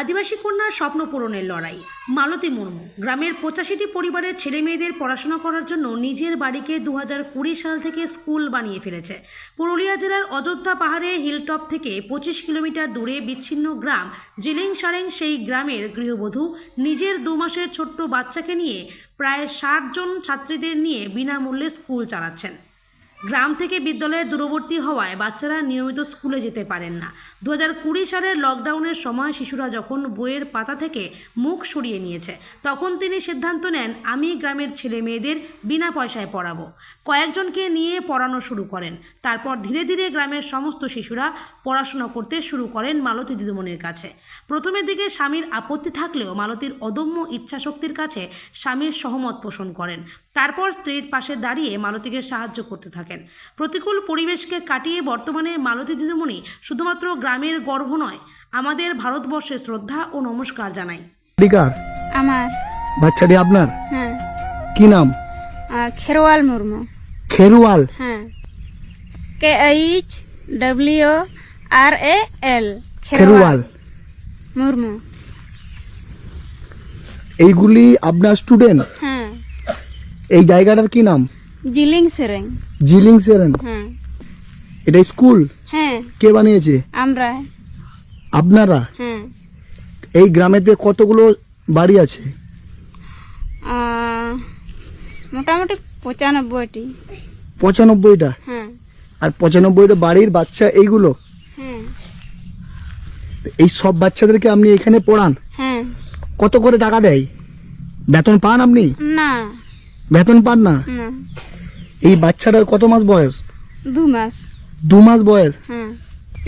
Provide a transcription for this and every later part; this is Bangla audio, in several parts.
আদিবাসী কন্যার স্বপ্ন পূরণের লড়াই। মালতী মুর্মু গ্রামের 85টি পরিবারের ছেলে মেয়েদের পড়াশোনা করার জন্য নিজের বাড়িকে 2020 সাল থেকে স্কুল বানিয়ে ফেলেছে। পুরুলিয়া জেলার অযোধ্যা পাহাড়ে হিলটপ থেকে 25 কিলোমিটার দূরে বিচ্ছিন্ন গ্রাম জিলিং সারেং সেই গ্রামের গৃহবধূ নিজের 2 মাসের ছোট্ট বাচ্চাকে নিয়ে প্রায় 60 জন ছাত্রীদের নিয়ে বিনামূল্যে স্কুল চালাচ্ছেন। গ্রাম থেকে বিদ্যালয়ের দূরবর্তী হওয়ায় বাচ্চারা নিয়মিত স্কুলে যেতে পারেন না। 2020 সালের লকডাউনের সময় শিশুরা যখন বইয়ের পাতা থেকে মুখ সরিয়ে নিয়েছে, তখন তিনি সিদ্ধান্ত নেন, আমি গ্রামের ছেলে মেয়েদের বিনা পয়সায় পড়াবো। কয়েকজনকে নিয়ে পড়ানো শুরু করেন। তারপর ধীরে ধীরে গ্রামের সমস্ত শিশুরা পড়াশোনা করতে শুরু করেন মালতী দিদিমণির কাছে। প্রথমের দিকে স্বামীর আপত্তি থাকলেও মালতীর অদম্য ইচ্ছাশক্তির কাছে স্বামীর সহমত পোষণ করেন। তারপর স্ত্রীর পাশে দাঁড়িয়ে মালতীকে সাহায্য করতে থাকেন। প্রতিকূল পরিবেশকে কাটিয়ে বর্তমানে মালতী দিদিমণি শুধুমাত্র গ্রামের গর্ব নয়, আমাদের ভারতবর্ষের শ্রদ্ধা ও নমস্কার জানাই। আমার বাচ্চাটি আপনার? হ্যাঁ। কি নাম? খেরওয়াল মুর্মু। খেরওয়াল? হ্যাঁ, KHWRAL খেরওয়াল মুর্মু। এইগুলি আপনার স্টুডেন্ট? হ্যাঁ। এই জায়গাটার কি নাম? জিলিং সেরেং। জিলিং সেরেন? হ্যাঁ। এটা স্কুল? হ্যাঁ। কে বানিয়েছে? আমরা। আপনারা? হ্যাঁ। এই গ্রামেতে কতগুলো বাড়ি আছে? মোটামুটি 95টি। 95টা? হ্যাঁ। আর 95টা বাড়ির বাচ্চা এইগুলো? হ্যাঁ। এই সব বাচ্চাদেরকে আপনি এখানে পড়ান? হ্যাঁ। কত করে টাকা দেয়? বেতন পান আপনি? না। বেতন পান না? না। এই বাচ্চাটার কত মাস বয়স? 2 মাস। 2 মাস বয়স? হ্যাঁ।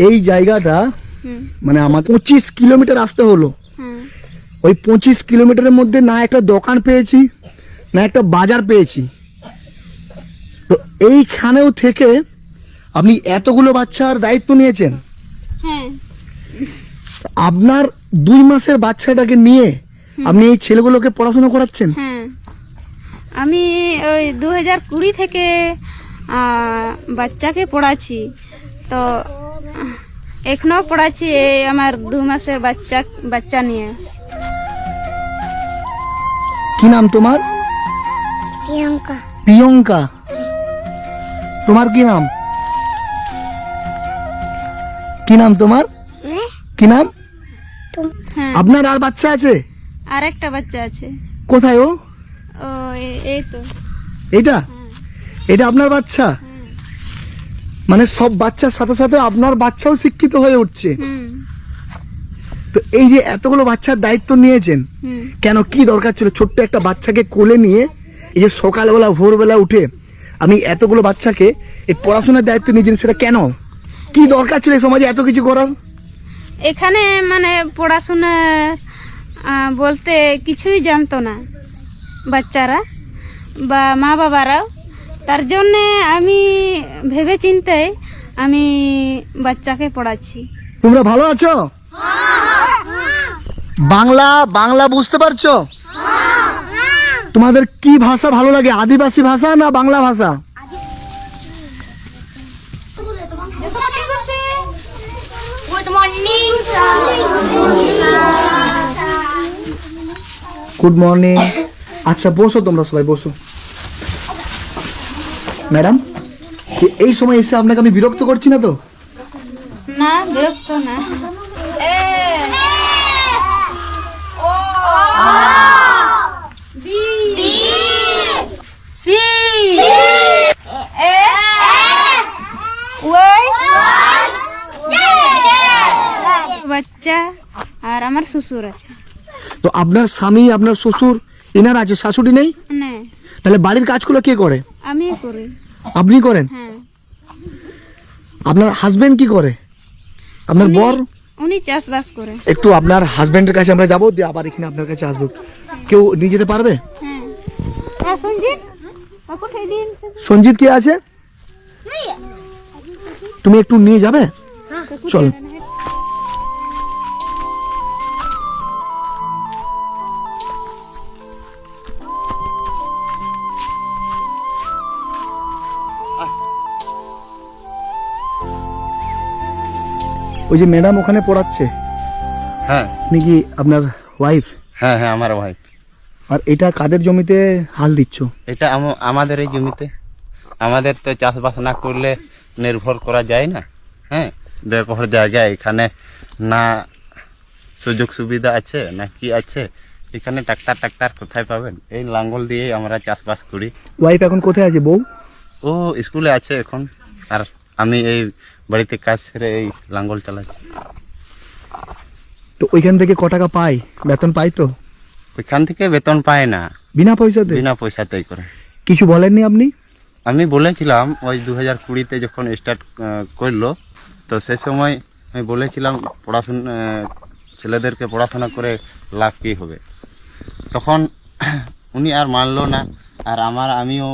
এই জায়গাটা হুম। মানে আমার 25 কিলোমিটার আসতে হলো। হ্যাঁ। ওই 25 কিলোমিটারের মধ্যে না একটা দোকান পেয়েছি, না একটা বাজার পেয়েছি। তো এইখানেও থেকে আপনি এতগুলো বাচ্চার দায়িত্ব নিয়েছেন। হ্যাঁ। আপনার 2 মাসের বাচ্চাটাকে নিয়ে আপনি এই ছেলেগুলোকে পড়াশোনা করাচ্ছেন? হ্যাঁ, আমি ওই 2020 থেকে বাচ্চাকে পড়াচ্ছি। তো এখনো পড়াচ্ছি এই আমার 2 মাসের বাচ্চা নিয়ে। কি নাম তোমার? প্রিয়ঙ্কা। প্রিয়ঙ্কা? তোমার কি নাম? কি নাম তোমার? কি নাম? হ্যাঁ। আপনার আর বাচ্চা আছে? আর একটা বাচ্চা আছে। কোথায় ও? ও এই তো। এইটা? এটা আপনার বাচ্চা? মানে সব বাচ্চার সাথে সাথে আপনার বাচ্চাও শিক্ষিত হয়ে উঠছে। হুম। তো এই যে এতগুলো বাচ্চার দায়িত্ব নিয়েছেন, হুম। কেন, কি দরকার ছিল ছোট্ট একটা বাচ্চাকে কোলে নিয়ে এই যে সকালবেলা ভোরবেলা উঠে আমি এতগুলো বাচ্চাকে এই পড়াশোনার দায়িত্ব নিয়েছেন, সেটা কেন, কি দরকার ছিল এই সমাজে এত কিছু করার? এখানে মানে পড়াশোনা বলতে কিছুই জানতো না বাচ্চারা বা মা বাবারাও। তার জন্যে আমি ভেবে চিন্তে আমি বাচ্চাকে পড়াচ্ছি। তোমরা ভালো আছো? বাংলা বাংলা বুঝতে পারছো? তোমাদের কি ভাষা ভালো লাগে, আদিবাসী ভাষা না বাংলা ভাষা? Good morning good morning. আচ্ছা বসো, তোমরা সবাই বসো। ম্যাডাম, এই সময় এসে আপনাকে আমি বিরক্ত করছি না তো? না, বিরক্ত না। বাচ্চা আর আমার শ্বশুর আছে। তো আপনার স্বামী, আপনার শ্বশুর, এনার আছে, শাশুড়ি নেই? না, তাহলে বাড়ির কাজগুলো কে করে? আমি করি। আপনি করেন? হ্যাঁ। আপনার হাজবেন্ড কি করে? আপনার বর? উনি চাষবাস করে। একটু আপনার হাজবেন্ডের কাছে আমরা যাবো, দিয়ে আবার এখানে আপনার কাছে আসবো। কেউ নিয়ে যেতে পারবে? হ্যাঁ। সঞ্জিত, সঞ্জিত কে আছে? তুমি একটু নিয়ে যাবে? চল। ওই যে ম্যাডাম ওখানে পড়াচ্ছে, হ্যাঁ আপনি কি আপনার ওয়াইফ? হ্যাঁ হ্যাঁ আমার ওয়াইফ। আর এটা কাদের জমিতে হাল দিচ্ছ? এটা আমাদের এই জমিতে। আমাদের তো চাষবাস না করলে নির্ভর করা যায় না। হ্যাঁ, ব্যবহার জায়গায় এখানে না সুযোগ সুবিধা আছে না কি আছে। এখানে ট্রাক্তার কোথায় পাবেন? এই লাঙ্গল দিয়ে আমরা চাষবাস করি। ওয়াইফ এখন কোথায় আছে বউ? ও স্কুলে আছে এখন, আর আমি এই বাড়িতে কাজ সেরে এই লাঙ্গল চালাচ্ছি। তো ওইখান থেকে ক টাকা পাই? বেতন পাই তো? ওইখান থেকে বেতন পায় না, বিনা পয়সাতে? বিনা পয়সাতেই করে। কিছু বলেননি আপনি? আমি বলেছিলাম ওই 2020-তে যখন স্টার্ট করলো, তো সেই সময় আমি বলেছিলাম পড়াশোনা ছেলেদেরকে পড়াশোনা করে লাভ কী হবে। তখন উনি আর মানলো না। আর আমিও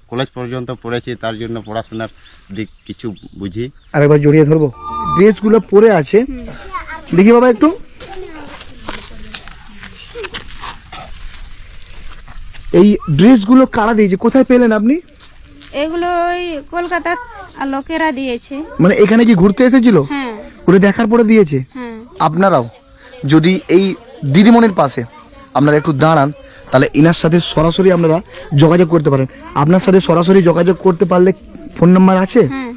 কলেজ পর্যন্ত পড়েছি, তার জন্য পড়াশোনার দিক কিছু বুঝি। আরেকবার জড়িয়ে ধরবো। ড্রেসগুলো পরে আছে, দেখি বাবা একটু। এই ড্রেসগুলো কারা দিয়েছে, কোথায় পেলেন আপনি? এগুলো ওই কলকাতার লোকেরা দিয়েছে। মানে এখানে কি ঘুরতে এসেছিল, হ্যাঁ ঘুরে দেখার পরে দিয়েছে? হ্যাঁ। আপনারাও যদি এই দিদিমণির পাশে আপনারা একটু দাঁড়ান, তাহলে এনার সাথে সরাসরি আপনারা যোগাযোগ করতে পারেন। আপনার সাথে সরাসরি যোগাযোগ করতে পারলে ফোন নাম্বার আছে? হ্যাঁ